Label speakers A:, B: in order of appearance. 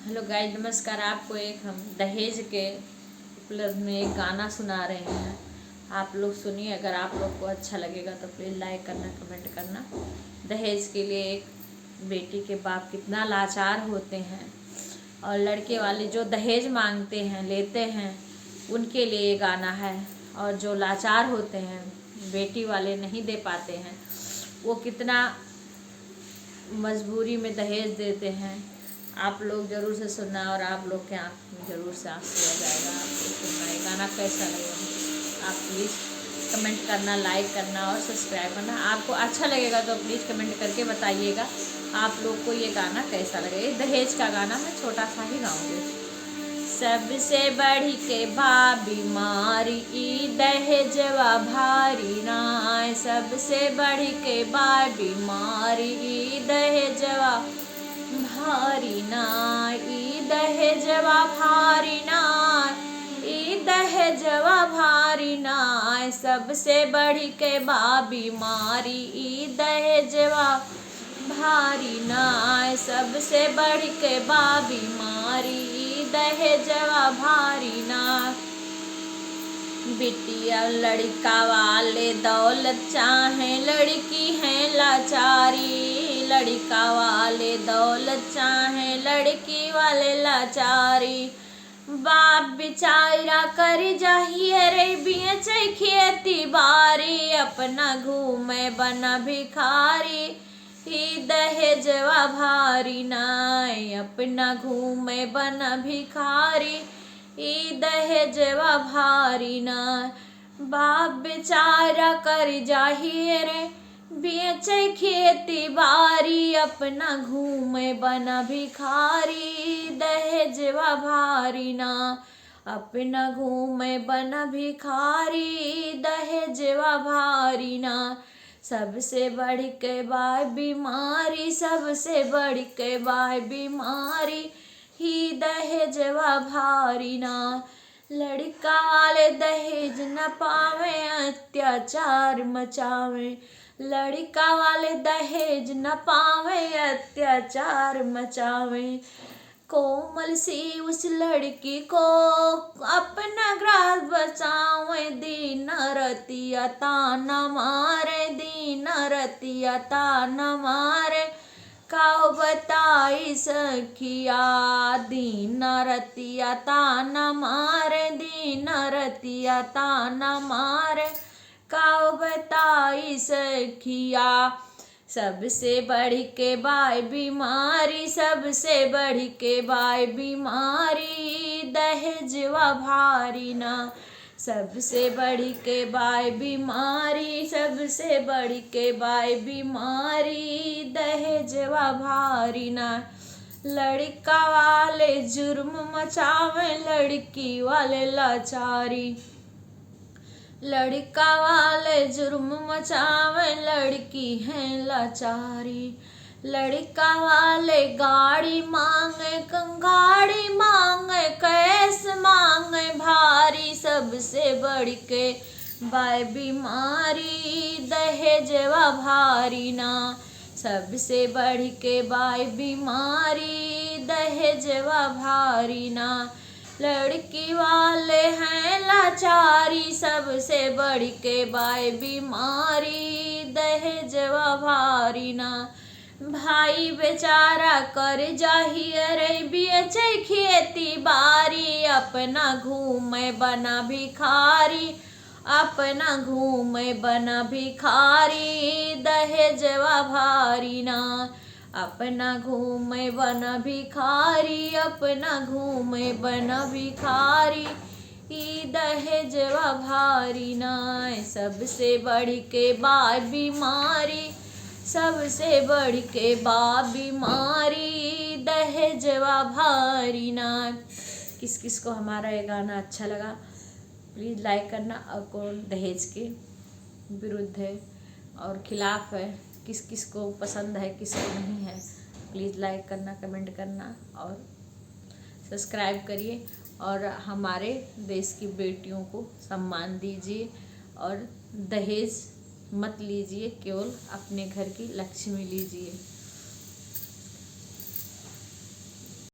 A: Hello guys, नमस्कार। आपको एक हम दहेज के उपलब्ध में एक गाना सुना रहे हैं। आप लोग सुनिए। अगर आप लोग को अच्छा लगेगा तो प्लीज़ लाइक करना, कमेंट करना। दहेज के लिए एक बेटी के बाप कितना लाचार होते हैं और लड़के वाले जो दहेज मांगते हैं, लेते हैं, उनके लिए ये गाना है। और जो लाचार होते हैं, बेटी वाले नहीं दे पाते हैं, वो कितना मजबूरी में दहेज देते हैं। आप लोग ज़रूर से सुनना और आप लोग के आँख में ज़रूर से आंसू आ जाएगा। आप लोग सुनना। ये गाना कैसा लगेगा आप प्लीज़ कमेंट करना, लाइक करना और सब्सक्राइब करना। आपको अच्छा लगेगा तो प्लीज़ कमेंट करके बताइएगा आप लोग को ये गाना कैसा लगेगा। ये दहेज का गाना मैं छोटा सा ही गाऊँगी। सबसे बढ़ के बा बीमारी ई दहेजवा भारी नाय। सबसे बढ़ के बा बीमारी ई दहेजवा भारी नाय। ई दहेजवा भारी नाय। ई दहेजवा भारी नाय। सबसे बढ़ के बा बीमारी ई दहेजवा भारी नाय। सबसे बढ़ के बा बीमारी दहेजवा भारी ना। बिटिया लड़का वाले दौलत चाहे, लड़की है लाचारी। लड़का वाले दौलत चाहे, लड़की वाले लाचारी। बाप बेचारा कर जाहिए रे बेच खेती बारी। अपना घूमे बना भिखारी ही दहेजवा भारी नाय। अपना घूमे बना भिखारी ई दहेजवा भारी नाय। बाप बेचारा कर जाहिए रे बेच खेती बारी। अपना घूमे बना भिखारी दहेजवा भारी ना। अपना घूमे बना भिखारी दहेजवा भारी ना। सबसे बढ़ के बाय बीमारी, सबसे बढ़ के बाय बीमारी ही दहेजवा भारी ना। लड़का वाले दहेज न पावे, अत्याचार मचावे। लड़का वाले दहेज न पावे, अत्याचार मचावे। कोमल सी उस लड़की को अपना ग्रास बचावे। दीन रतिया ताना मारे, दीन रतिया ताना मारे। काओ बताई सखिया, दीन रतिया ताना मारे। दीन रतिया ताना मारे, काओ बताई सखिया। सबसे बढ़ के बाय बीमारी, सबसे बढ़ के बाय बीमारी दहेजवा भारी ना। सबसे बढ़ के बाय बीमारी, सबसे बढ़ के बाय बीमारी दहेजवा भारी ना। लड़का वाले जुर्म मचावे, लड़की वाले लाचारी। लड़का वाले जुर्म मचावे, लड़की है लाचारी। लड़का वाले गाड़ी मांगे, गाड़ी मांगे, कैस मांगे भारी। सबसे बढ़ के बाय बीमारी दहेजवा भारी ना। सबसे बढ़ के बाय बीमारी दहेजवा भारी ना। लड़की वाले हैं लाचारी, सबसे बढ़ के बाय बीमारी दहेजवा भारी ना। भाई बेचारा कर जाहिए रे बेच खेती बारी। अपना घूमे बना भिखारी, अपना घूमे बना भिखारी दहेजवा भारी ना। अपना घूमे बना भिखारी, अपना घूमे बना भिखारी ई दहेजवा भारी नाय। सबसे बढ़ के बाय बीमारी, सबसे बढ़ के बा बीमारी दहेजवा भारी नाय। किस किस को हमारा ये गाना अच्छा लगा प्लीज़ लाइक करना। और कौन दहेज के विरुद्ध है और खिलाफ है, किस किस को पसंद है, किस को नहीं है, प्लीज़ लाइक करना, कमेंट करना और सब्सक्राइब करिए। और हमारे देश की बेटियों को सम्मान दीजिए और दहेज मत लीजिए, केवल अपने घर की लक्ष्मी लीजिए।